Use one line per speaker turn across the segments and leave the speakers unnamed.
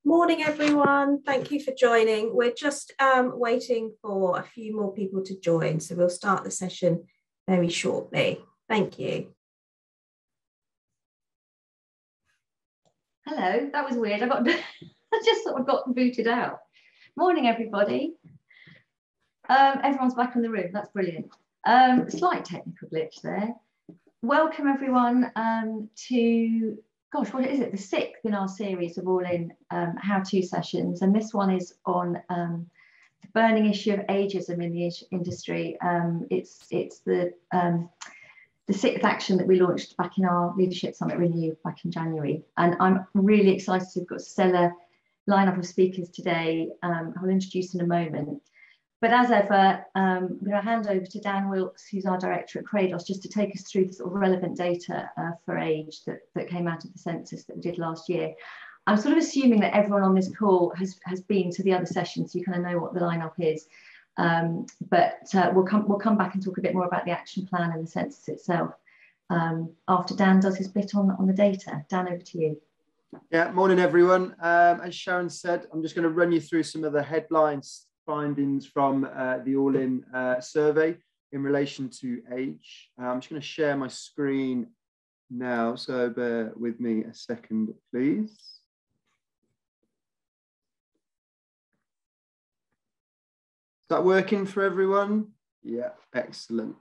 Morning, everyone. Thank you for joining. We're just waiting for a few more people to join, so we'll start the session very shortly. Thank you.
Hello, that was weird. I just sort of got booted out. Morning, everybody. Everyone's back in the room. That's brilliant. Slight technical glitch there. Welcome, everyone, to, gosh, what is it? The 6th in our series of all-in how-to sessions. And this one is on the burning issue of ageism in the industry. It's the 6th action that we launched back in our Leadership Summit Renew back in January. And I'm really excited. We've got a stellar lineup of speakers today. I'll introduce in a moment. But as ever, I'm going to hand over to Dan Wilkes, who's our director at Kratos, just to take us through the sort of relevant data for age that came out of the census that we did last year. I'm sort of assuming that everyone on this call has been to the other sessions, so you kind of know what the lineup is. We'll come back and talk a bit more about the action plan and the census itself after Dan does his bit on the data. Dan, over to you.
Yeah, morning everyone. As Sharon said, I'm just going to run you through some of the headlines findings from the all-in survey in relation to age. I'm just going to share my screen now, so bear with me a second, please. Is that working for everyone? Yeah, excellent.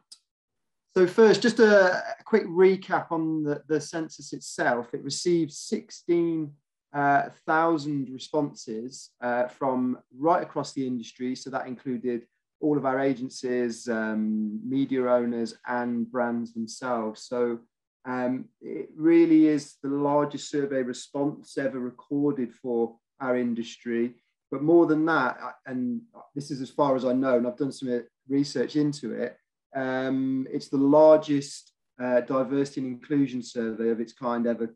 So first, just a quick recap on the census itself. It received 16,000 responses from right across the industry. So that included all of our agencies, media owners and brands themselves. So it really is the largest survey response ever recorded for our industry. But more than that, and this is as far as I know, and I've done some research into it, it's the largest diversity and inclusion survey of its kind ever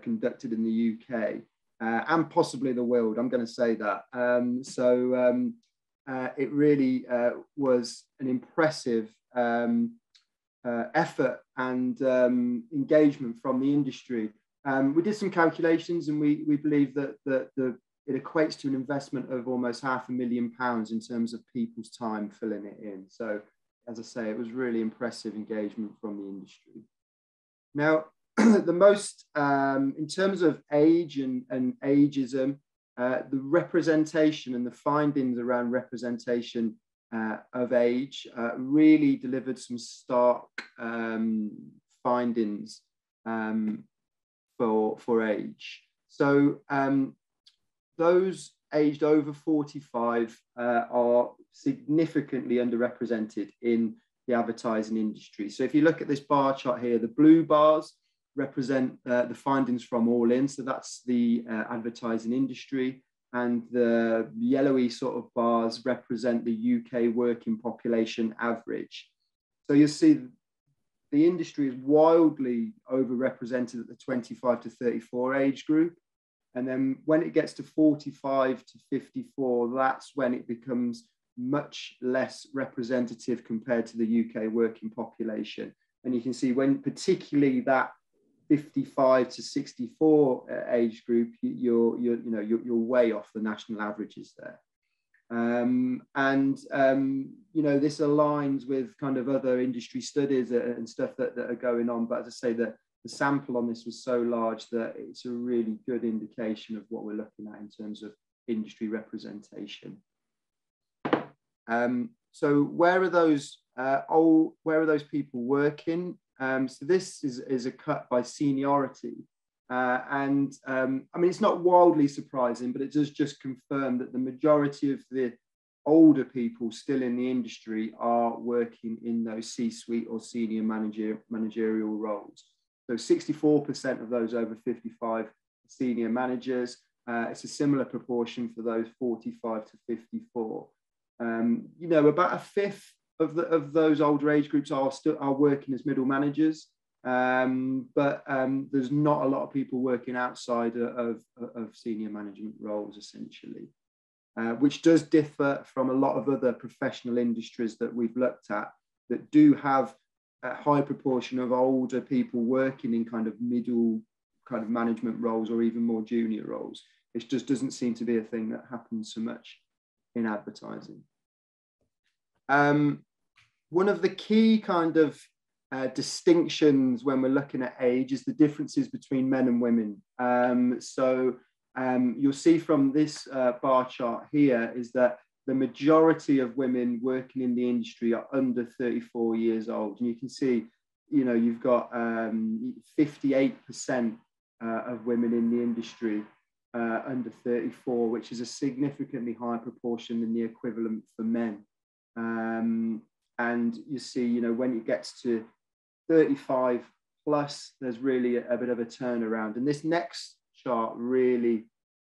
conducted in the UK and possibly the world. I'm going to say that. It really was an impressive effort and engagement from the industry. We did some calculations, and we believe that it equates to an investment of almost £500,000 in terms of people's time filling it in. So, as I say, it was really impressive engagement from the industry. Now, the most, in terms of age and ageism, the representation and the findings around representation of age really delivered some stark findings for age. So those aged over 45 are significantly underrepresented in the advertising industry. So if you look at this bar chart here, the blue bars represent the findings from All In, so that's the advertising industry, and the yellowy sort of bars represent the UK working population average. So you'll see the industry is wildly overrepresented at the 25 to 34 age group. And then when it gets to 45 to 54, that's when it becomes much less representative compared to the UK working population. And you can see when particularly that 55 to 64 age group, you're way off the national averages there. This aligns with kind of other industry studies and stuff that are going on. But as I say, the sample on this was so large that it's a really good indication of what we're looking at in terms of industry representation. So where are those people working? So this is a cut by seniority. I mean, it's not wildly surprising, but it does just confirm that the majority of the older people still in the industry are working in those C-suite or senior managerial roles. So 64% of those over 55 senior managers. It's a similar proportion for those 45 to 54. About a fifth of those older age groups are working as middle managers, but there's not a lot of people working outside of senior management roles, essentially, which does differ from a lot of other professional industries that we've looked at that do have a high proportion of older people working in kind of middle kind of management roles or even more junior roles. It just doesn't seem to be a thing that happens so much in advertising. One of the key kind of distinctions when we're looking at age is the differences between men and women. You'll see from this bar chart here is that the majority of women working in the industry are under 34 years old. And you can see, you know, you've got 58% of women in the industry under 34, which is a significantly higher proportion than the equivalent for men. And you see, you know, when it gets to 35 plus, there's really a bit of a turnaround. And this next chart really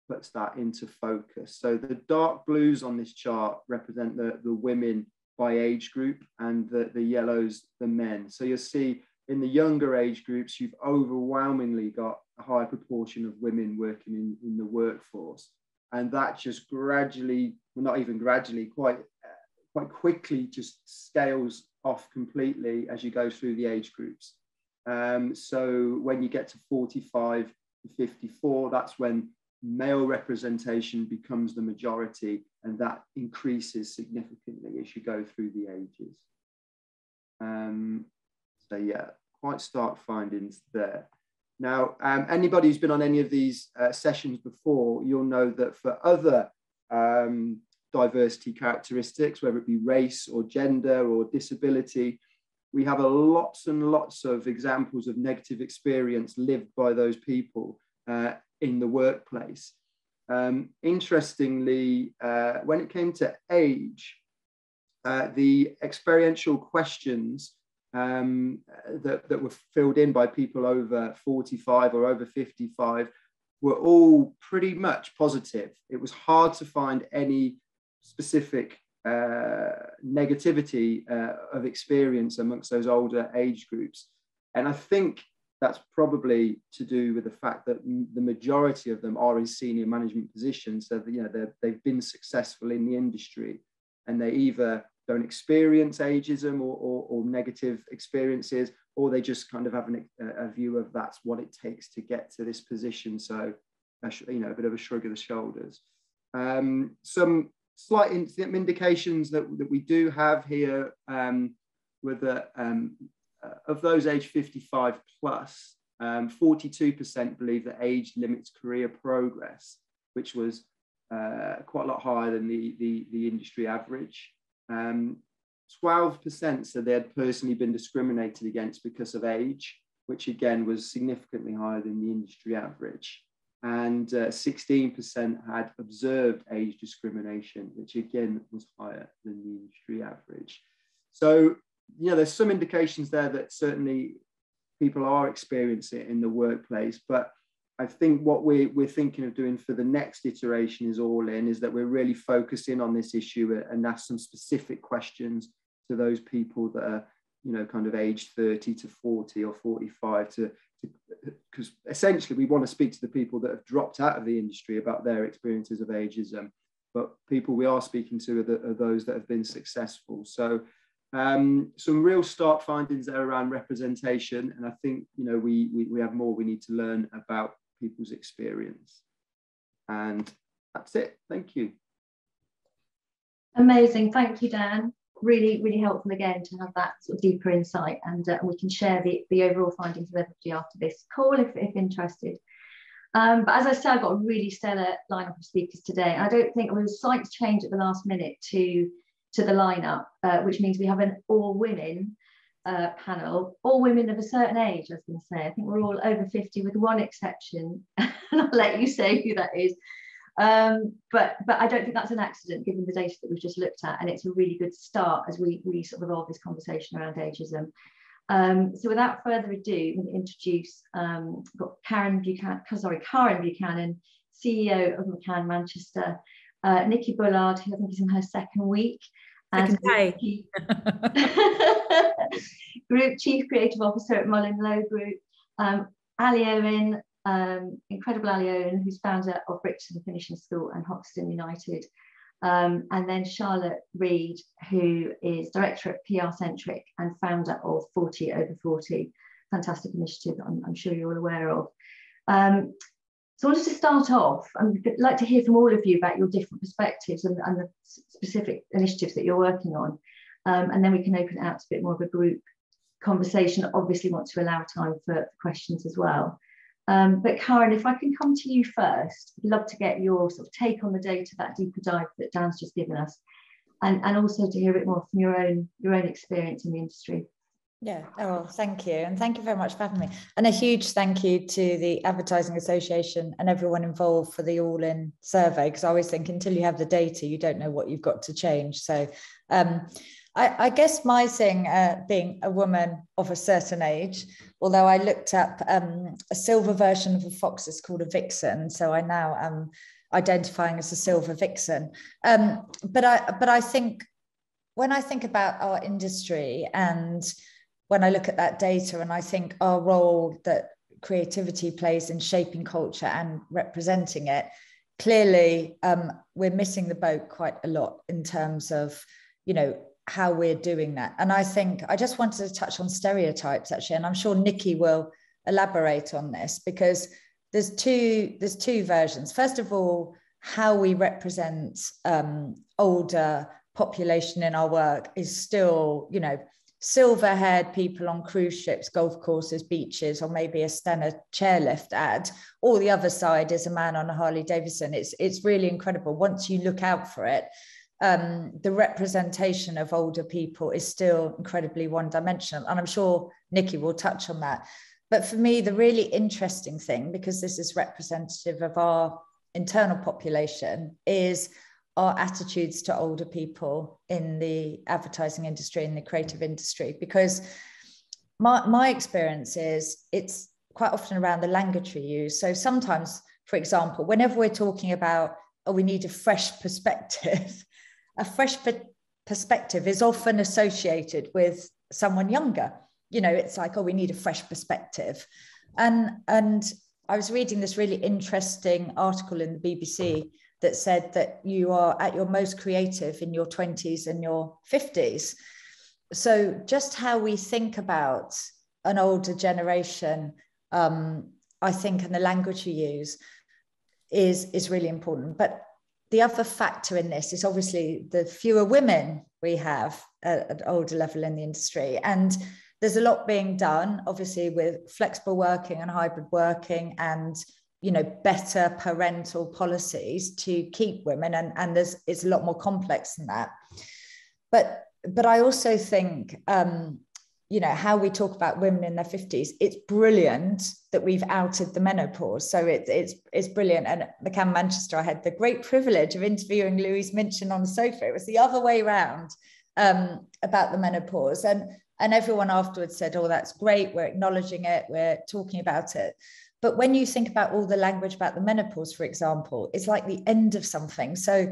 puts that into focus. So the dark blues on this chart represent the women by age group, and the yellows, the men. So you'll see in the younger age groups, you've overwhelmingly got a higher proportion of women working in the workforce. And that just gradually, well, not even gradually, quite quickly just scales off completely as you go through the age groups. So when you get to 45 to 54, that's when male representation becomes the majority, and that increases significantly as you go through the ages. So yeah, quite stark findings there. Now, anybody who's been on any of these sessions before, you'll know that for other diversity characteristics, whether it be race or gender or disability, we have lots and lots of examples of negative experience lived by those people in the workplace. Interestingly, when it came to age, the experiential questions that were filled in by people over 45 or over 55 were all pretty much positive. It was hard to find any specific negativity of experience amongst those older age groups. And I think that's probably to do with the fact that the majority of them are in senior management positions. So that, you know, they've been successful in the industry, and they either don't experience ageism or negative experiences, or they just kind of have a view of that's what it takes to get to this position. So, you know, a bit of a shrug of the shoulders. Some slight indications that we do have here were that of those age 55 plus, 42% believe that age limits career progress, which was quite a lot higher than the industry average. 12% said they had personally been discriminated against because of age, which again was significantly higher than the industry average. And 16% had observed age discrimination, which again was higher than the industry average. So, you know, there's some indications there that certainly people are experiencing it in the workplace, but I think what we're thinking of doing for the next iteration is all in, is that we're really focusing on this issue and ask some specific questions to those people that are, you know, kind of age 30 to 40 or 45 because essentially we want to speak to the people that have dropped out of the industry about their experiences of ageism, but people we are speaking to are those that have been successful. So some real stark findings there around representation, and I think, you know, we have more we need to learn about people's experience. And that's it. Thank you.
Amazing. Thank you, Dan. Really, really helpful again to have that sort of deeper insight, and we can share the overall findings with everybody after this call if interested. But as I said, I've got a really stellar lineup of speakers today. I don't think there was a slight change at the last minute to the lineup, which means we have an all women panel, all women of a certain age. I was going to say, I think we're all over 50 with one exception, and I'll let you say who that is. But I don't think that's an accident given the data that we've just looked at, and it's a really good start as we sort of evolve this conversation around ageism. So without further ado, I'm going to introduce we've got Karen Buchanan, CEO of McCann Manchester, Nikki Bullard, who I think is in her second week as Group Chief Creative Officer at Mullen Lowe Group, Ali Owen, incredible Ali Owen, who's founder of Brixton Finishing School and Hoxton United, and then Charlotte Reed, who is Director at PR Centric and founder of 40 Over 40, fantastic initiative that I'm sure you're all aware of. So I wanted to start off, I'd like to hear from all of you about your different perspectives and the specific initiatives that you're working on. And then we can open it out to a bit more of a group conversation. Obviously want to allow time for questions as well. But Karen, if I can come to you first, I'd love to get your sort of take on the data, that deeper dive that Dan's just given us, and also to hear a bit more from your own experience in the industry.
Yeah, oh, well, thank you. And thank you very much for having me. And a huge thank you to the Advertising Association and everyone involved for the All-In survey, because I always think until you have the data, you don't know what you've got to change. So I guess my thing, being a woman of a certain age, although I looked up a silver version of a fox is called a vixen. So I now am identifying as a silver vixen. But I think when I think about our industry and when I look at that data and I think our role that creativity plays in shaping culture and representing it, clearly we're missing the boat quite a lot in terms of, you know, how we're doing that. And I think I just wanted to touch on stereotypes actually, and I'm sure Nikki will elaborate on this, because there's two versions. First of all, how we represent older population in our work is still, you know, silver-haired people on cruise ships, golf courses, beaches, or maybe a Stena chairlift ad. Or the other side is a man on a Harley Davidson. It's really incredible. Once you look out for it, the representation of older people is still incredibly one-dimensional. And I'm sure Nikki will touch on that. But for me, the really interesting thing, because this is representative of our internal population, is our attitudes to older people in the advertising industry, in the creative industry. Because my experience is it's quite often around the language we use. So sometimes, for example, whenever we're talking about, oh, we need a fresh perspective, a fresh perspective is often associated with someone younger. You know, it's like, oh, we need a fresh perspective. And I was reading this really interesting article in the BBC that said that you are at your most creative in your 20s and your 50s. So just how we think about an older generation, I think, and the language we use is really important. But the other factor in this is obviously the fewer women we have at an older level in the industry. And there's a lot being done, obviously, with flexible working and hybrid working and, you know, better parental policies to keep women. And it's a lot more complex than that. But I also think, you know, how we talk about women in their 50s, it's brilliant that we've outed the menopause. So it's brilliant. And at the Cam Manchester, I had the great privilege of interviewing Louise Minchin on the sofa. It was the other way around about the menopause. And everyone afterwards said, oh, that's great. We're acknowledging it. We're talking about it. But when you think about all the language about the menopause, for example, it's like the end of something. So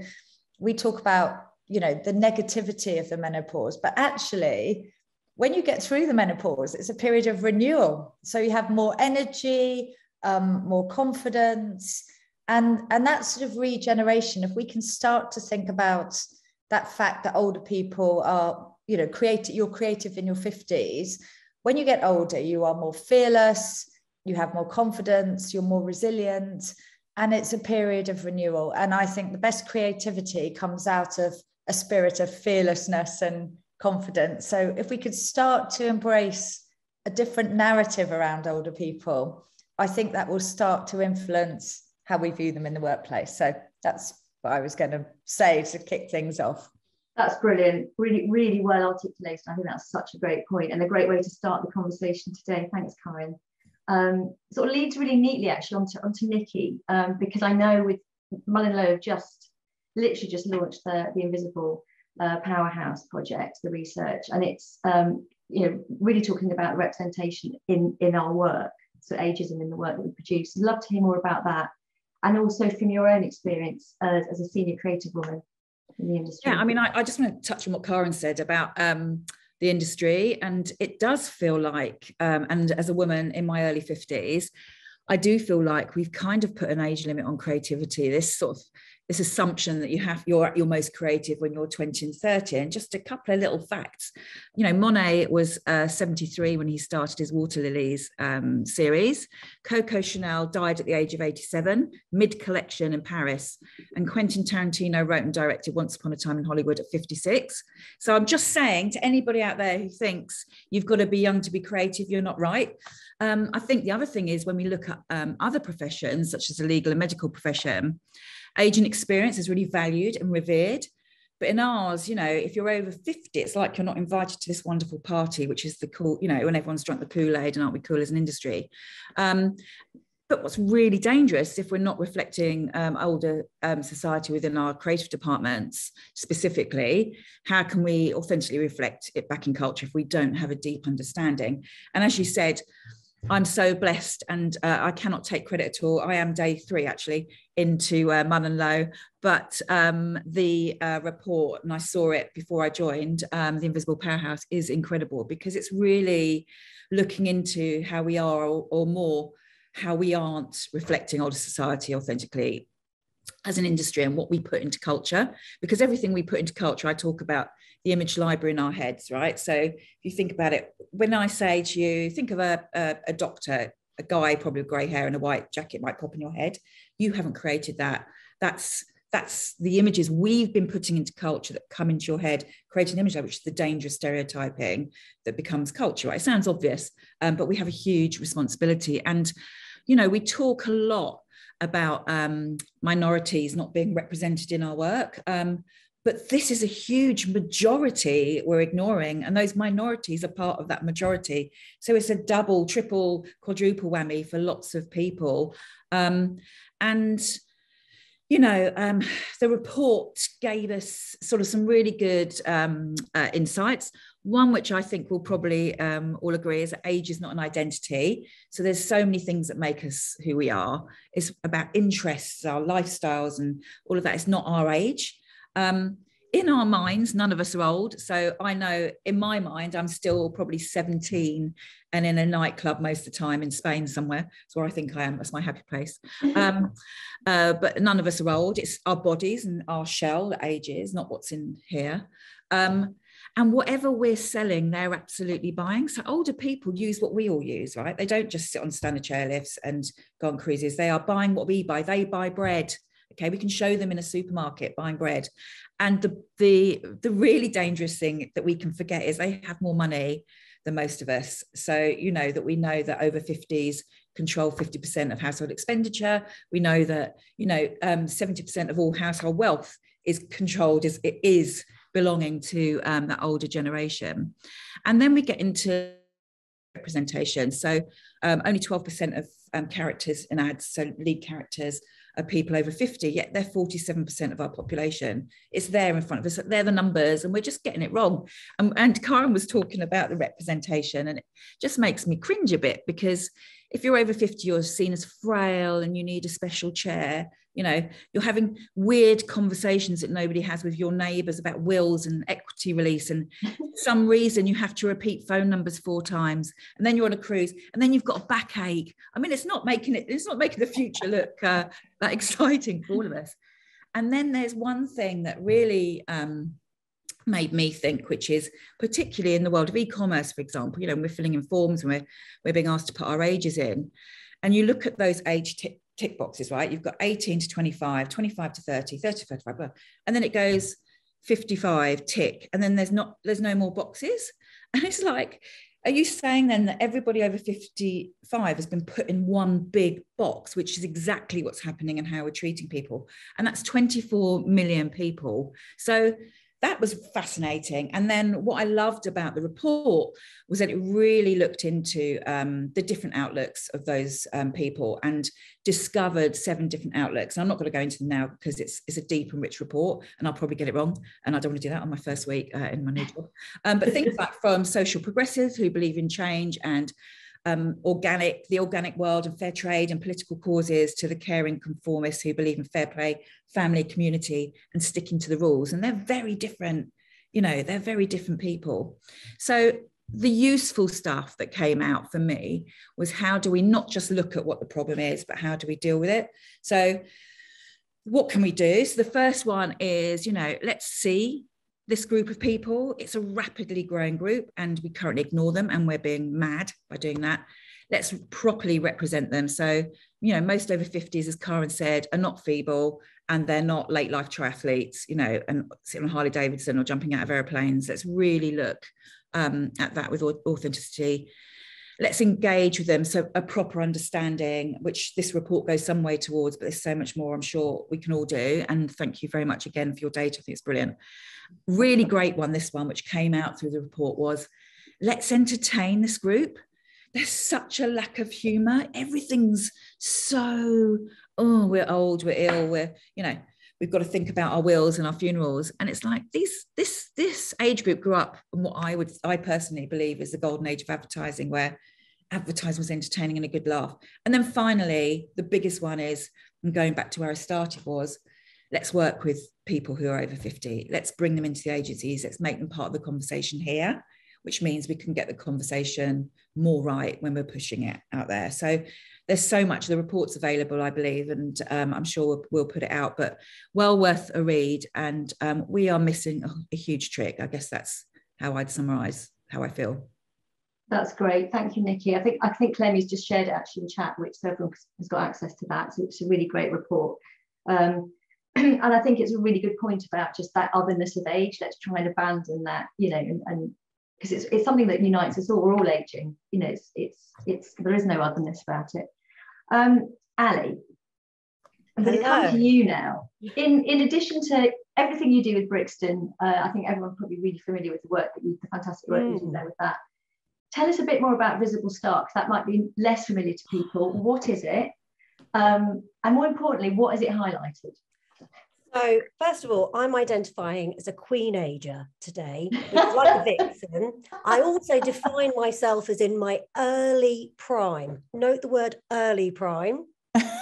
we talk about, you know, the negativity of the menopause, but actually, when you get through the menopause, it's a period of renewal. So you have more energy, more confidence, and that sort of regeneration. If we can start to think about that fact that older people are, you know, you're creative in your 50s. When you get older, you are more fearless, you have more confidence, you're more resilient, and it's a period of renewal. And I think the best creativity comes out of a spirit of fearlessness and confidence. So if we could start to embrace a different narrative around older people, I think that will start to influence how we view them in the workplace. So that's what I was going to say to kick things off.
That's brilliant. Really, really well articulated. I think that's such a great point and a great way to start the conversation today. Thanks, Karen. Sort of leads really neatly actually onto Nikki, because I know with Mullen-Lowe have literally just launched the Invisible Powerhouse project, the research, and it's you know, really talking about representation in our work, so ageism in the work that we produce. I'd love to hear more about that, and also from your own experience as a senior creative woman in the industry.
Yeah, I mean, I just want to touch on what Karen said about the industry, and it does feel like, and as a woman in my early 50s, I do feel like we've kind of put an age limit on creativity. This sort of this assumption that you're at your most creative when you're 20 and 30. And just a couple of little facts. You know, Monet was 73 when he started his Water Lilies series. Coco Chanel died at the age of 87, mid-collection in Paris. And Quentin Tarantino wrote and directed Once Upon a Time in Hollywood at 56. So I'm just saying to anybody out there who thinks you've got to be young to be creative, you're not right. I think the other thing is when we look at other professions, such as the legal and medical profession, age and experience is really valued and revered. But in ours, you know, if you're over 50, it's like you're not invited to this wonderful party, which is the cool, you know, when everyone's drunk the Kool-Aid and aren't we cool as an industry. But what's really dangerous, if we're not reflecting older society within our creative departments specifically, how can we authentically reflect it back in culture if we don't have a deep understanding? And as you said, I'm so blessed, and I cannot take credit at all. I am day 3 actually into Mullen Low, but the report, and I saw it before I joined, The Invisible Powerhouse, is incredible because it's really looking into how we are, or more, how we aren't reflecting older society authentically as an industry and what we put into culture. Because everything we put into culture, I talk about the image library in our heads, right? So if you think about it, when I say to you, think of a doctor, a guy probably with grey hair and a white jacket might pop in your head. You haven't created that. That's the images we've been putting into culture that come into your head, creating an image, which is the dangerous stereotyping that becomes culture, right? It sounds obvious, but we have a huge responsibility. And, you know, we talk a lot about minorities not being represented in our work. But this is a huge majority we're ignoring, and those minorities are part of that majority. So it's a double, triple, quadruple whammy for lots of people. And, you know, the report gave us sort of some really good insights. One, which I think we'll probably all agree, is that age is not an identity. So there's so many things that make us who we are. It's about interests, our lifestyles, and all of that. It's not our age. In our minds, none of us are old. So I know in my mind, I'm still probably 17 and in a nightclub most of the time in Spain somewhere. That's where I think I am. That's my happy place. But none of us are old. It's our bodies and our shell that ages, not what's in here. And whatever we're selling, they're absolutely buying. So older people use what we all use, right? They don't just sit on standard chairlifts and go on cruises. They are buying what we buy. They buy bread. Okay, we can show them in a supermarket buying bread. And the really dangerous thing that we can forget is they have more money than most of us. So, you know, that we know that over 50s control 50% of household expenditure. We know that, you know, 70% of all household wealth is controlled, it is belonging to that older generation. And then we get into representation. So only 12% of characters in ads, so lead characters, are people over 50, yet they're 47% of our population. It's there in front of us. They're the numbers, and we're just getting it wrong. And Karen was talking about the representation, and it just makes me cringe a bit, because if you're over 50, you're seen as frail and you need a special chair. You know, you're having weird conversations that nobody has with your neighbours about wills and equity release, and for some reason you have to repeat phone numbers 4 times, and then you're on a cruise, and then you've got a backache. I mean, it's not making the future look that exciting for all of us. And then there's one thing that really made me think, which is particularly in the world of e-commerce, for example, you know, we're filling in forms and we're being asked to put our ages in, and you look at those age tick boxes, right? You've got 18 to 25, 25 to 30, 30 to 35, blah, and then it goes 55, tick, and then there's no more boxes. And it's like, are you saying then that everybody over 55 has been put in one big box, which is exactly what's happening and how we're treating people? And that's 24 million people. So that was fascinating. And then what I loved about the report was that it really looked into the different outlooks of those people and discovered 7 different outlooks. And I'm not going to go into them now because it's a deep and rich report and I'll probably get it wrong. And I don't want to do that on my first week in my new job. But things like from social progressives who believe in change and the organic world and fair trade and political causes, to the caring conformists who believe in fair play, family, community, and sticking to the rules. And they're very different, you know, they're very different people. So the useful stuff that came out for me was, how do we not just look at what the problem is, but how do we deal with it? So what can we do? So the first one is, let's see this group of people. It's a rapidly growing group and we currently ignore them and we're being mad by doing that. Let's properly represent them. So, most over 50s, as Karen said, are not feeble and they're not late life triathletes, and sitting on Harley Davidson or jumping out of airplanes. Let's really look at that with authenticity. Let's engage with them. So a proper understanding, which this report goes some way towards, but there's so much more I'm sure we can all do. And thank you very much again for your data. I think it's brilliant. Really great one, this one, which came out through the report, was let's entertain this group. There's such a lack of humour. Everything's so, we're old, we're ill, we've got to think about our wills and our funerals. And it's like this age group grew up in what I personally believe is the golden age of advertising, where advertising was entertaining and a good laugh. And then finally, the biggest one is, and going back to where I started, was let's work with people who are over 50. Let's bring them into the agencies. Let's make them part of the conversation here, which means we can get the conversation more right when we're pushing it out there. So there's so much. The report's available, I believe, and I'm sure we'll put it out, but well worth a read. And we are missing a huge trick. I guess that's how I'd summarise how I feel.
That's great. Thank you, Nikki. I think Clemmy's just shared it actually in chat, which everyone has got access to that. So it's a really great report. And I think it's a really good point about just that otherness of age. Let's try and abandon that, and because it's something that unites us all. We're all aging. It's there is no otherness about it. Ali, I'm going to come to you now. In addition to everything you do with Brixton, I think everyone's probably really familiar with the fantastic work you do there with that. Tell us a bit more about Visible Start, because that might be less familiar to people. What is it? And more importantly, what has it highlighted?
So first of all, I'm identifying as a queen ager today, which is like a vixen. I also define myself as in my early prime. Note the word early prime.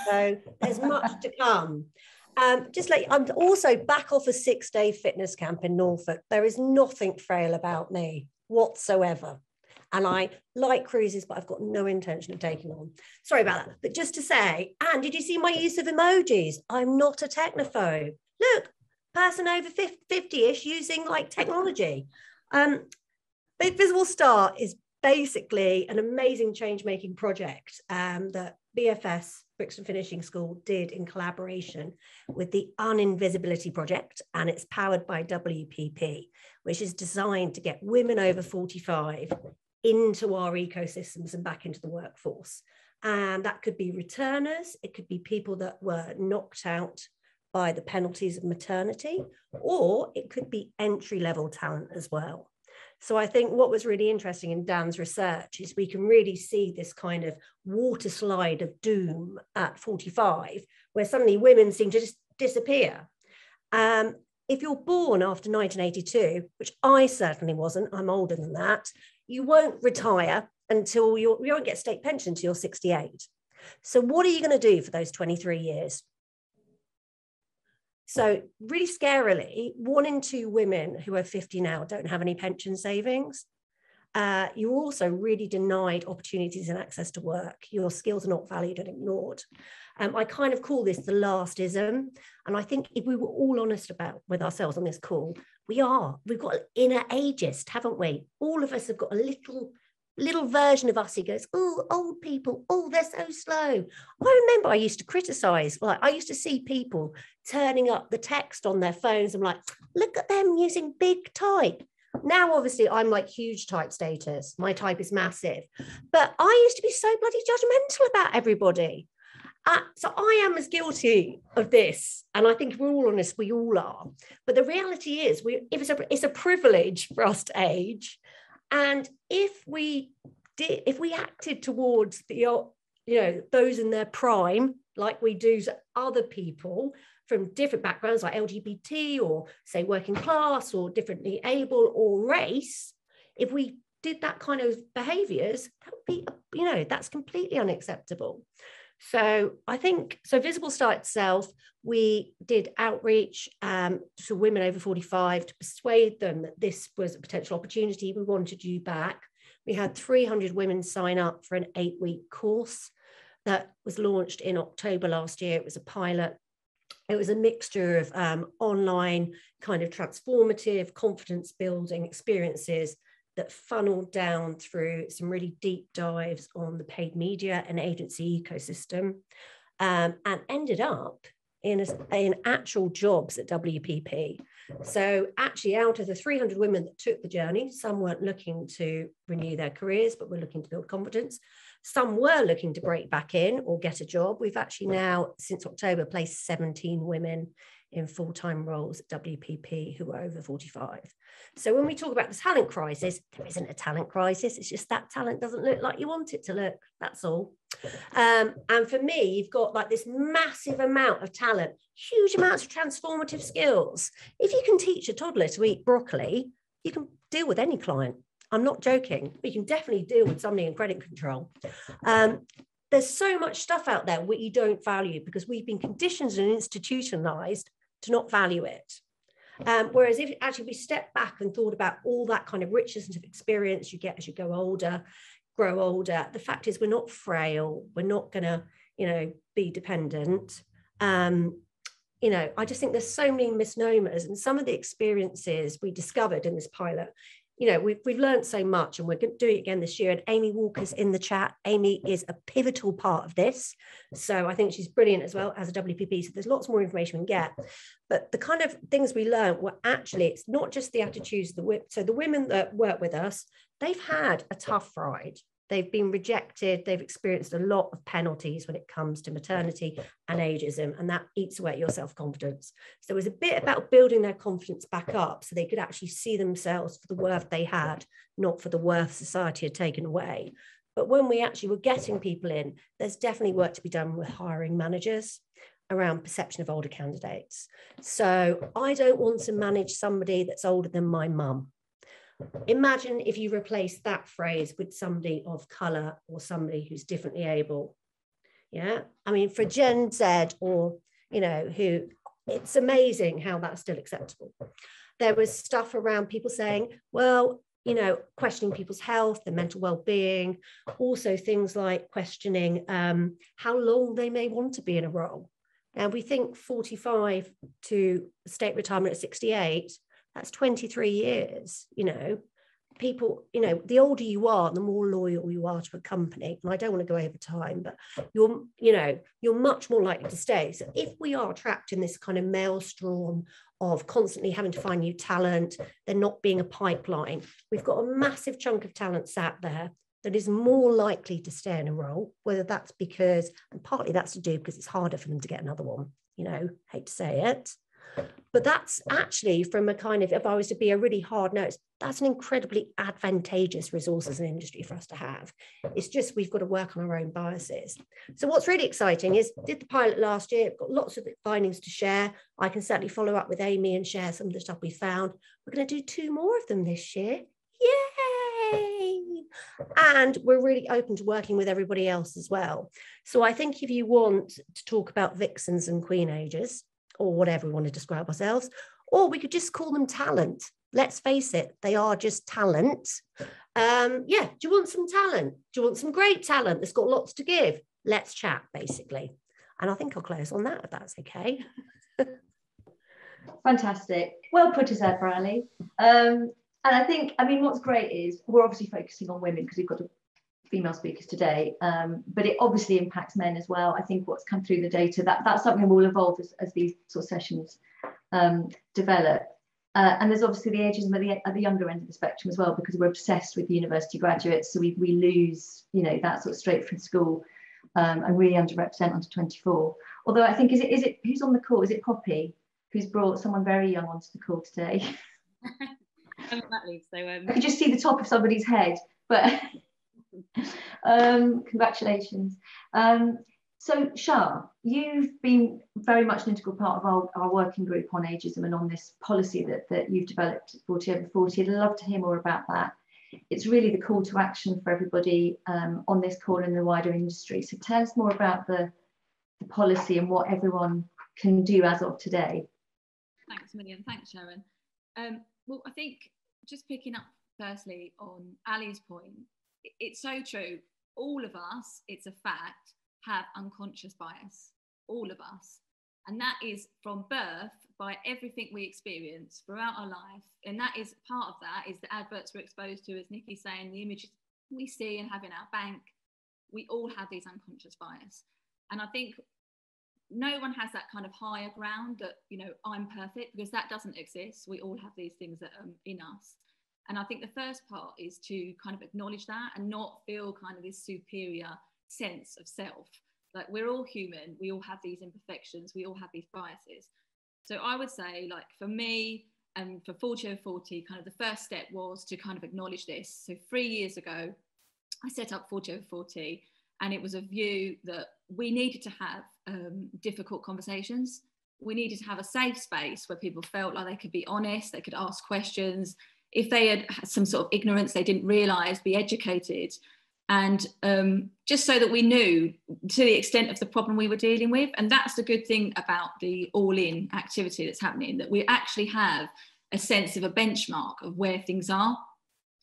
So there's much to come. I'm also back off a 6-day fitness camp in Norfolk. There is nothing frail about me whatsoever. And I like cruises, but I've got no intention of taking on. Sorry about that. But just to say, and did you see my use of emojis? I'm not a technophobe. Look, person over 50-ish using like technology. But Visible Start is basically an amazing change-making project that BFS, Brixton Finishing School, did in collaboration with the Uninvisibility Project, and it's powered by WPP, which is designed to get women over 45 into our ecosystems and back into the workforce. And that could be returners, it could be people that were knocked out by the penalties of maternity, or it could be entry-level talent as well. So I think what was really interesting in Dan's research is we can really see this kind of water slide of doom at 45, where suddenly women seem to just disappear. If you're born after 1982, which I certainly wasn't, I'm older than that, you won't retire until you won't get state pension until you're 68. So what are you going to do for those 23 years? So really scarily, 1 in 2 women who are 50 now don't have any pension savings. You're also really denied opportunities and access to work. Your skills are not valued and ignored. I kind of call this the last ism. And I think if we were all honest with ourselves on this call, we've got an inner ageist, haven't we? All of us have got a little version of us who goes, oh, old people, oh, they're so slow. I remember I used to criticize, I used to see people turning up the text on their phones. I'm like, look at them using big type. Now, obviously, I'm like huge type status. My type is massive. But I used to be so bloody judgmental about everybody. So I am as guilty of this. And I think if we're all honest, we all are. But the reality is, it's a privilege for us to age. And if we acted towards those in their prime, like we do to other people from different backgrounds, like LGBT or say working class or differently able or race, if we did that kind of behaviours, that would be, that's completely unacceptable. So I think, Visible Start itself, we did outreach to women over 45 to persuade them that this was a potential opportunity. We wanted you back. We had 300 women sign up for an 8-week course that was launched in October last year. It was a pilot. It was a mixture of online kind of transformative confidence building experiences that funneled down through some really deep dives on the paid media and agency ecosystem, and ended up in actual jobs at WPP. So actually, out of the 300 women that took the journey, some weren't looking to renew their careers, but were looking to build confidence. Some were looking to break back in or get a job. We've actually now, since October, placed 17 women in full-time roles at WPP who are over 45. So when we talk about the talent crisis, there isn't a talent crisis. It's just that talent doesn't look like you want it to look. That's all. And for me, you've got like this massive amount of talent, huge amounts of transformative skills. If you can teach a toddler to eat broccoli, you can deal with any client. I'm not joking. You can definitely deal with somebody in credit control. There's so much stuff out there what you don't value because we've been conditioned and institutionalized to not value it. Whereas if actually we step back and thought about all that kind of richness of experience you get as you go older, grow older, the fact is we're not frail. We're not going to, be dependent. I just think there's so many misnomers, and some of the experiences we discovered in this pilot, we've learned so much, and we're going to do it again this year. And Amy Walker's in the chat. Amy is a pivotal part of this. So I think she's brilliant as well as a WPP. So there's lots more information we can get. But the kind of things we learned were actually, it's not just the attitudes. So the women that work with us, they've had a tough ride. They've been rejected. They've experienced a lot of penalties when it comes to maternity and ageism, and that eats away at your self-confidence. So it was a bit about building their confidence back up so they could actually see themselves for the worth they had, not for the worth society had taken away. But when we actually were getting people in, there's definitely work to be done with hiring managers around perception of older candidates. So I don't want to manage somebody that's older than my mum. Imagine if you replace that phrase with somebody of colour or somebody who's differently able. Yeah, I mean, for Gen Z or, who, it's amazing how that's still acceptable. There was stuff around people saying, well, questioning people's health, their mental well-being, also things like questioning how long they may want to be in a role. And we think 45 to state retirement at 68, that's 23 years, people, the older you are, the more loyal you are to a company. And I don't want to go over time, but you're much more likely to stay. So if we are trapped in this kind of maelstrom of constantly having to find new talent, there not being a pipeline, we've got a massive chunk of talent sat there that is more likely to stay in a role, whether that's because, and partly that's to do because it's harder for them to get another one, hate to say it. But that's actually from a kind of, if I was to be a really hard nose, that's an incredibly advantageous resource as an industry for us to have. It's just we've got to work on our own biases. So what's really exciting is, did the pilot last year, got lots of findings to share. I can certainly follow up with Amy and share some of the stuff we found. We're going to do 2 more of them this year. Yay! And we're really open to working with everybody else as well. So I think if you want to talk about vixens and queen ages, or whatever we want to describe ourselves, or we could just call them talent. Let's face it, they are just talent. Do you want some talent? Do you want some great talent that's got lots to give? Let's chat, basically. And I think I'll close on that, if that's okay.
Fantastic. Well put as ever, Ali. And I think, what's great is we're obviously focusing on women because we've got female speakers today, but it obviously impacts men as well. I think what's come through the data, that's something that will evolve as these sort of sessions develop. And there's obviously the ageism at the younger end of the spectrum as well, because we're obsessed with university graduates, so we lose, that sort of straight from school and really underrepresent under 24. Although I think, is it who's on the call? Is it Poppy who's brought someone very young onto the call today?
I'm on that leave, so
I could just see the top of somebody's head, but congratulations. So Shah, you've been very much an integral part of our working group on ageism and on this policy that you've developed at 40 over 40. I'd love to hear more about that. It's really the call to action for everybody on this call in the wider industry. So tell us more about the policy and what everyone can do as of today.
Thanks a million. Thanks, Sharon. Well, I think just picking up firstly on Ali's point, it's so true. All of us, it's a fact, have unconscious bias. All of us. And that is from birth, by everything we experience throughout our life. And that is part of that is the adverts we're exposed to, as Nikki's saying, the images we see and have in our bank. We all have these unconscious bias. And I think no one has that kind of higher ground that, you know, I'm perfect, because that doesn't exist. We all have these things that are in us. And I think the first part is to kind of acknowledge that and not feel kind of this superior sense of self. Like, we're all human, we all have these imperfections, we all have these biases. So I would say, like, for me and for 40 Over 40, kind of the first step was to kind of acknowledge this. So 3 years ago, I set up 40 Over 40, and it was a view that we needed to have difficult conversations. We needed to have a safe space where people felt like they could be honest, they could ask questions. If they had some sort of ignorance they didn't realise, be educated. And just so that we knew to the extent of the problem we were dealing with. And that's the good thing about the all-in activity that's happening, that we actually have a sense of a benchmark of where things are.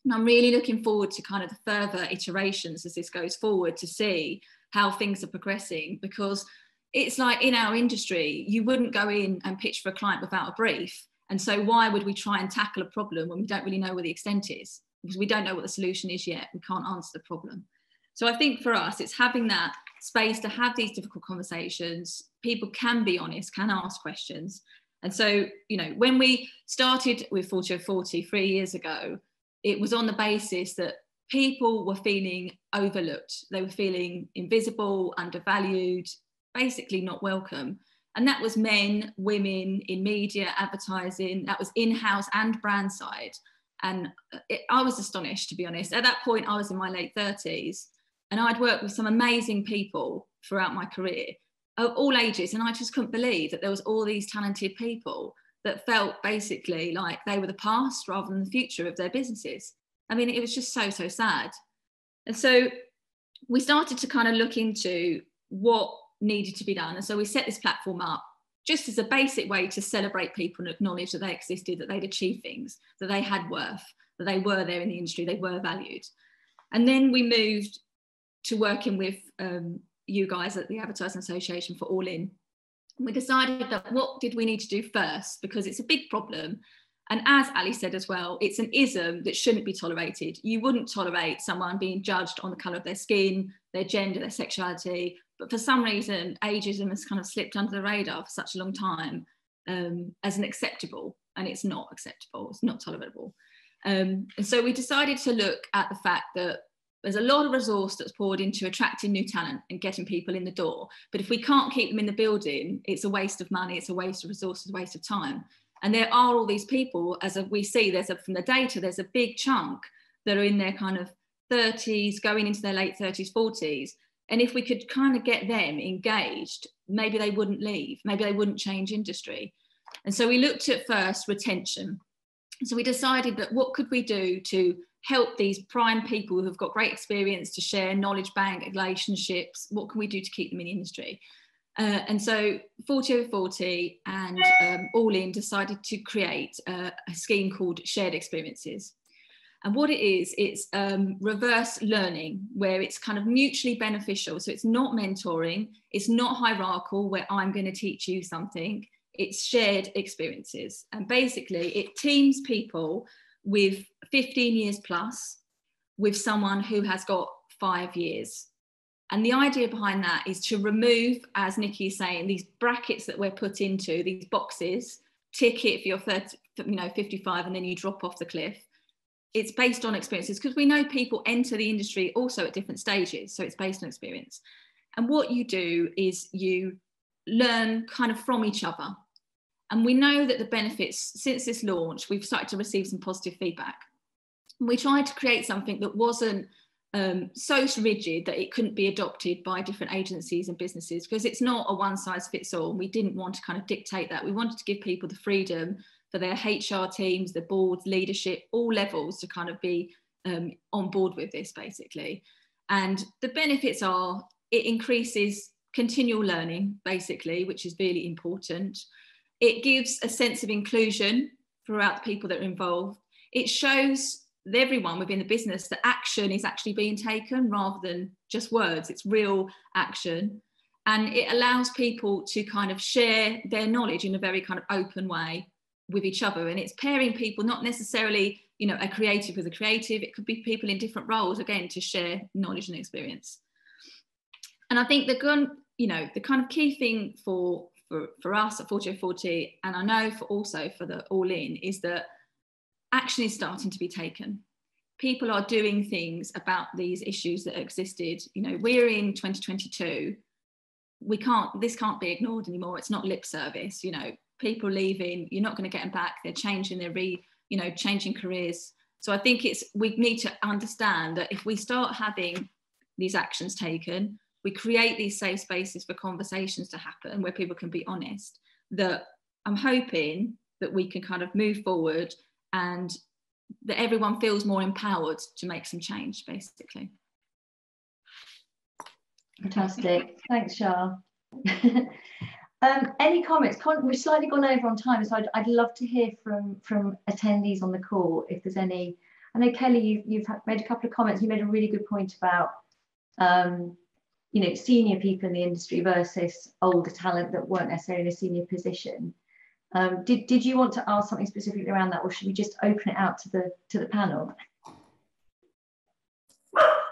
And I'm really looking forward to kind of the further iterations as this goes forward, to see how things are progressing, because it's like in our industry, you wouldn't go in and pitch for a client without a brief. And so why would we try and tackle a problem when we don't really know where the extent is? Because we don't know what the solution is yet. We can't answer the problem. So I think for us, it's having that space to have these difficult conversations. People can be honest, can ask questions. And so, you know, when we started with 40 Over 40 3 years ago, it was on the basis that people were feeling overlooked. They were feeling invisible, undervalued, basically not welcome. And that was men, women, in media, advertising, that was in-house and brand side. And I was astonished, to be honest. At that point, I was in my late 30s, and I'd worked with some amazing people throughout my career of all ages. And I just couldn't believe that there was all these talented people that felt basically like they were the past rather than the future of their businesses. I mean, it was just so, so sad. And so we started to kind of look into what needed to be done. And so we set this platform up just as a basic way to celebrate people and acknowledge that they existed, that they'd achieved things, that they had worth, that they were there in the industry, they were valued. And then we moved to working with you guys at the Advertising Association for All In. We decided that what did we need to do first, because it's a big problem. And as Ali said as well, it's an ism that shouldn't be tolerated. You wouldn't tolerate someone being judged on the colour of their skin, their gender, their sexuality. But for some reason, ageism has kind of slipped under the radar for such a long time as an acceptable, and it's not acceptable, it's not tolerable. And so we decided to look at the fact that there's a lot of resource that's poured into attracting new talent and getting people in the door. But if we can't keep them in the building, it's a waste of money, it's a waste of resources, a waste of time. And there are all these people, as we see, from the data, there's a big chunk that are in their kind of 30s, going into their late 30s, 40s. And if we could kind of get them engaged, maybe they wouldn't leave, maybe they wouldn't change industry. And so we looked at first retention. So we decided that what could we do to help these prime people who have got great experience to share knowledge bank, relationships, what can we do to keep them in the industry? And so 40 Over 40 and All In decided to create a scheme called Shared Experiences. And what it is, it's reverse learning, where it's kind of mutually beneficial. So it's not mentoring, it's not hierarchical, where I'm going to teach you something. It's shared experiences. And basically, it teams people with 15 years plus with someone who has got 5 years. And the idea behind that is to remove, as Nikki is saying, these brackets that we're put into, these boxes, tick it if you're 30, 55, and then you drop off the cliff. It's based on experiences, because we know people enter the industry also at different stages. So it's based on experience. And what you do is you learn kind of from each other. And we know that the benefits, since this launch, we've started to receive some positive feedback. And we tried to create something that wasn't so rigid that it couldn't be adopted by different agencies and businesses, because it's not a one size fits all. We didn't want to kind of dictate that. We wanted to give people the freedom for their HR teams, the boards, leadership, all levels to kind of be on board with this, basically. And the benefits are, it increases continual learning, basically, which is really important. It gives a sense of inclusion throughout the people that are involved. It shows everyone within the business that action is actually being taken rather than just words. It's real action. And it allows people to kind of share their knowledge in a very kind of open way with each other. And it's pairing people, not necessarily, you know, a creative with a creative. It could be people in different roles, again, to share knowledge and experience. And I think the kind of key thing for us at 40/40, and I know also for the All In, is that action is starting to be taken. People are doing things about these issues that existed. You know, we're in 2022. This can't be ignored anymore. It's not lip service. You know, people leaving, you're not going to get them back. They're changing changing careers. So I think we need to understand that if we start having these actions taken, we create these safe spaces for conversations to happen where people can be honest, that I'm hoping that we can kind of move forward and that everyone feels more empowered to make some change, basically.
Fantastic. Thanks, Shah. Any comments? We've slightly gone over on time, so I'd love to hear from attendees on the call if there's any. I know, Kelly, you've made a couple of comments. You made a really good point about senior people in the industry versus older talent that weren't necessarily in a senior position. Did you want to ask something specifically around that, or should we just open it out to the panel?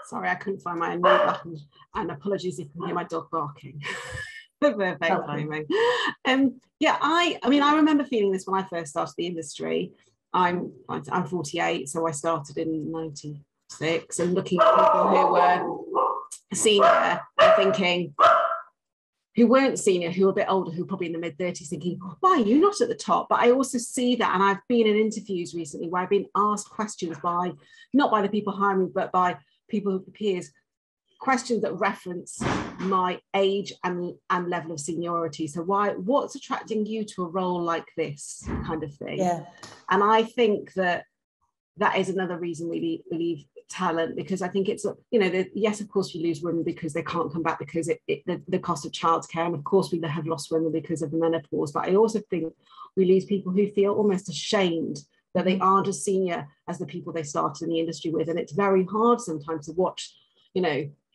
Sorry, I couldn't find my unmute button, and apologies if you can hear my dog barking. Perfect timing. Yeah, I remember feeling this when I first started the industry. I'm 48, so I started in 96, and looking at people who were senior and thinking, who weren't senior, who were a bit older, who were probably in the mid-30s, thinking, why are you not at the top? But I also see that, and I've been in interviews recently where I've been asked questions not by the people hiring me, but by people, peers, questions that reference my age and level of seniority. So what's attracting you to a role like this kind of thing?
Yeah.
And I think that is another reason we leave talent, because I think it's, yes, of course we lose women because they can't come back because the cost of childcare, and of course we have lost women because of the menopause, but I also think we lose people who feel almost ashamed that they aren't as senior as the people they started in the industry with. And it's very hard sometimes to watch,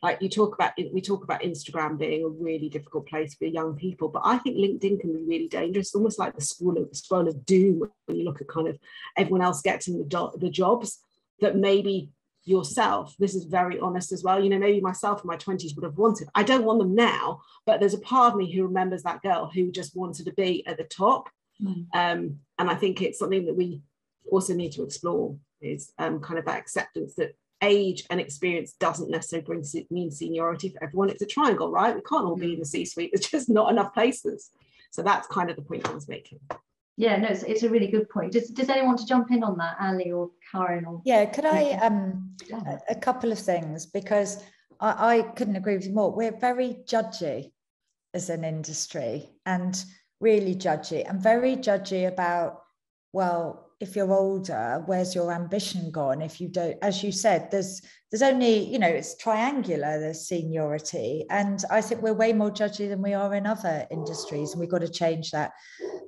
like we talk about Instagram being a really difficult place for young people, but I think LinkedIn can be really dangerous, almost like the scroll of doom when you look at kind of everyone else getting the jobs that maybe yourself, this is very honest as well, maybe myself in my 20s would have wanted. I don't want them now, but there's a part of me who remembers that girl who just wanted to be at the top. And I think it's something that we also need to explore, is kind of that acceptance that age and experience doesn't necessarily mean seniority for everyone. It's a triangle, right? We can't all be in the C-suite. There's just not enough places. So that's kind of the point I was making.
Yeah, no, it's a really good point. Does anyone want to jump in on that, Ali or Karen? Or
yeah, could I a couple of things, because I couldn't agree with you more. We're very judgy as an industry, and really judgy, and very judgy about, well, if you're older, where's your ambition gone? If you don't, as you said, there's only, it's triangular, there's seniority. And I think we're way more judgy than we are in other industries, and we've got to change that.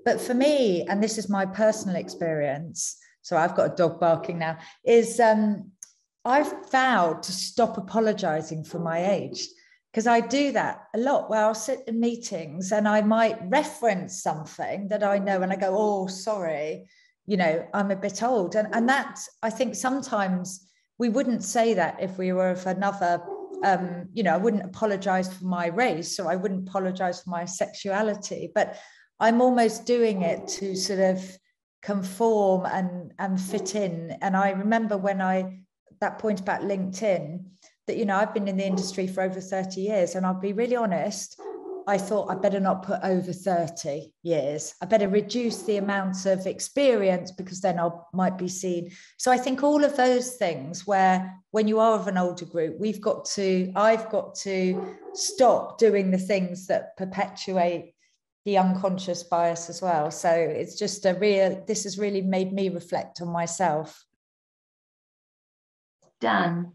But for me, and this is my personal experience, so I've got a dog barking now, is I've vowed to stop apologizing for my age, because I do that a lot, where I'll sit in meetings and I might reference something that I know and I go, oh, sorry, I'm a bit old. And that, I think sometimes we wouldn't say that if we were of another, I wouldn't apologize for my race, or I wouldn't apologize for my sexuality, but I'm almost doing it to sort of conform and fit in. And I remember that point about LinkedIn, that, I've been in the industry for over 30 years, and I'll be really honest, I thought I better not put over 30 years. I better reduce the amount of experience, because then I might be seen. So I think all of those things, where when you are of an older group, I've got to stop doing the things that perpetuate the unconscious bias as well. So it's just this has really made me reflect on myself.
Dan.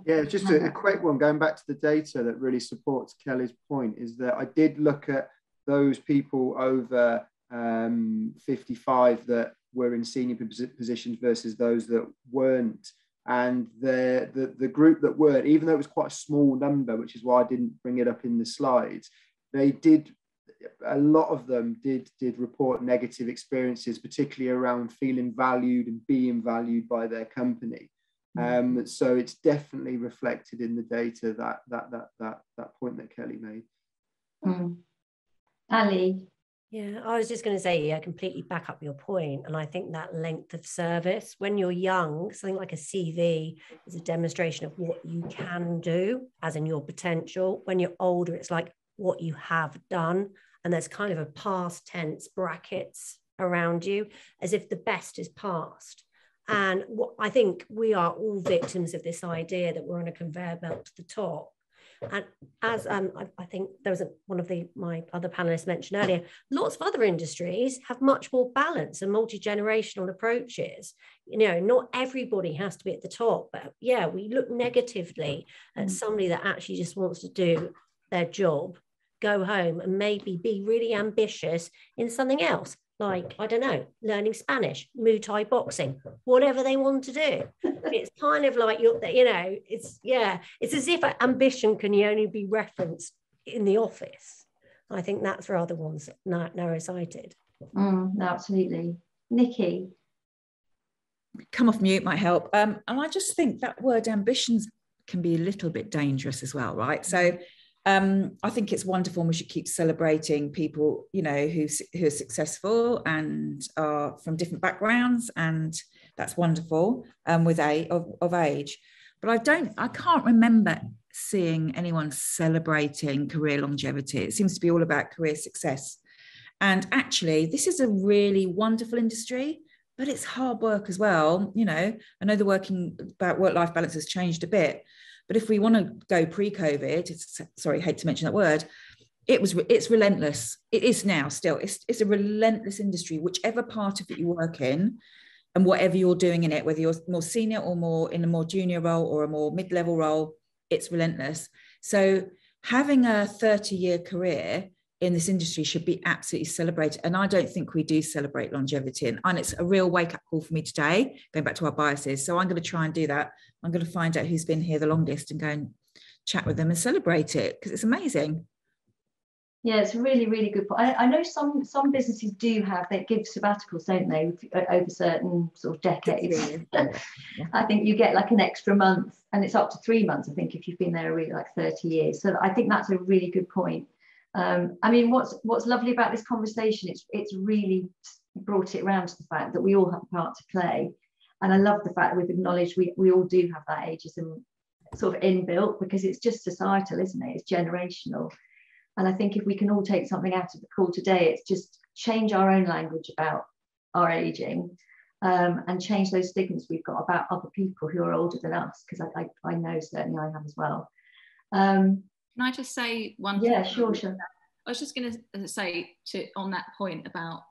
Yeah, just a quick one, going back to the data that really supports Kelly's point, is that I did look at those people over 55 that were in senior positions versus those that weren't And the group that weren't, even though it was quite a small number, which is why I didn't bring it up in the slides, a lot of them did report negative experiences, particularly around feeling valued and being valued by their company. So it's definitely reflected in the data, that point that Kelly made.
Ali.
Yeah, I was just going to say, I completely back up your point. And I think that length of service, when you're young, something like a CV is a demonstration of what you can do, as in your potential. When you're older, it's like what you have done. And there's kind of a past tense brackets around you, as if the best is past. And what I think we are all victims of this idea that we're on a conveyor belt to the top. And as I think there was one of my other panelists mentioned earlier, lots of other industries have much more balance and multi-generational approaches. You know, not everybody has to be at the top, but yeah, we look negatively at somebody that actually just wants to do their job, go home and maybe be really ambitious in something else. Like, I don't know, learning Spanish, Muay Thai boxing, whatever they want to do. It's kind of like, it's as if ambition can only be referenced in the office. I think that's for other ones narrow-sighted.
No, absolutely. Nikki.
Come off mute might help. And I just think that word ambitions can be a little bit dangerous as well, right? So I think it's wonderful, and we should keep celebrating people, who are successful and are from different backgrounds, and that's wonderful with of age. But I can't remember seeing anyone celebrating career longevity. It seems to be all about career success. And actually, this is a really wonderful industry, but it's hard work as well. I know the work-life balance has changed a bit. But if we want to go pre-COVID, I hate to mention that word, it's relentless. It is now still. It's a relentless industry, whichever part of it you work in and whatever you're doing in it, whether you're more senior or more in a more junior role or a more mid-level role, it's relentless. So having a 30-year career in this industry should be absolutely celebrated. And I don't think we do celebrate longevity. And it's a real wake-up call for me today, going back to our biases. So I'm going to try and do that. I'm going to find out who's been here the longest and go and chat with them and celebrate it, because it's amazing.
Yeah, it's a really, really good point. I know some businesses do they give sabbaticals, don't they, over certain sort of decades. Yeah. I think you get like an extra month, and it's up to 3 months, I think, if you've been there really like 30 years. So I think that's a really good point. I mean, what's lovely about this conversation, it's really brought it around to the fact that we all have a part to play. And I love the fact that we've acknowledged we all do have that ageism sort of inbuilt, because it's just societal, isn't it? It's generational. And I think if we can all take something out of the call today, it's just change our own language about our aging, and change those stigmas we've got about other people who are older than us, because I know certainly I have as well.
Can I just say one
thing? Yeah, sure.
I was just going to say on that point about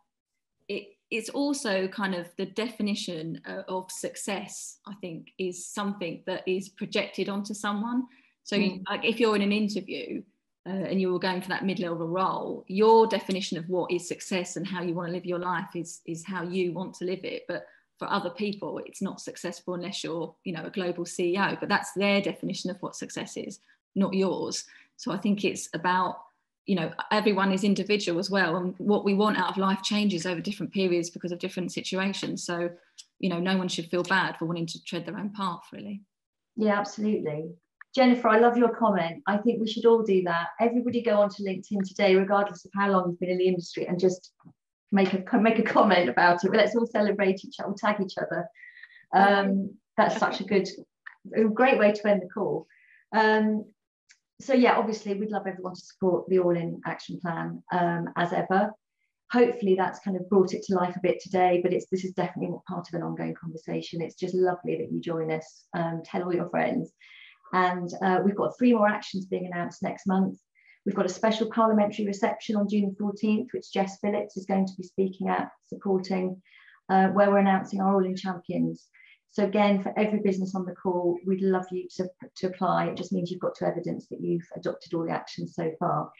it. It's also kind of the definition of success, I think, is something that is projected onto someone. So like if you're in an interview and you were going for that mid-level role, your definition of what is success and how you want to live your life is how you want to live it. But for other people, it's not successful unless you're, a global CEO. But that's their definition of what success is, not yours. So I think it's about, everyone is individual as well, and what we want out of life changes over different periods because of different situations. So, no one should feel bad for wanting to tread their own path, really.
Yeah, absolutely. Jennifer, I love your comment. I think we should all do that. Everybody go onto LinkedIn today, regardless of how long you've been in the industry, and just make a comment about it. But let's all celebrate each other, we'll tag each other. That's such a great way to end the call. So yeah, obviously we'd love everyone to support the All-In Action Plan as ever. Hopefully that's kind of brought it to life a bit today, but this is definitely part of an ongoing conversation. It's just lovely that you join us. Tell all your friends. And we've got 3 more actions being announced next month. We've got a special parliamentary reception on June 14th, which Jess Phillips is going to be speaking at, supporting, where we're announcing our All-In Champions. So again, for every business on the call, we'd love you to apply. It just means you've got to evidence that you've adopted all the actions so far.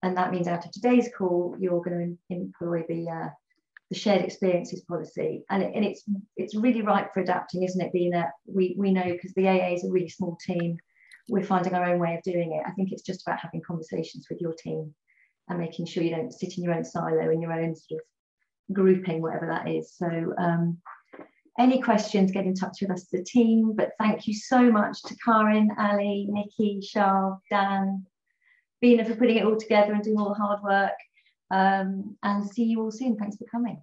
And that means out of today's call, you're going to employ the the shared experiences policy, and it's really ripe for adapting, isn't it? Being that we know, because the AA is a really small team, we're finding our own way of doing it. I think it's just about having conversations with your team and making sure you don't sit in your own silo, in your own sort of grouping, whatever that is. So any questions, get in touch with us as a team. But thank you so much to Karin, Ali, Nikki, Charles, Dan, Bina, for putting it all together and doing all the hard work. And see you all soon. Thanks for coming.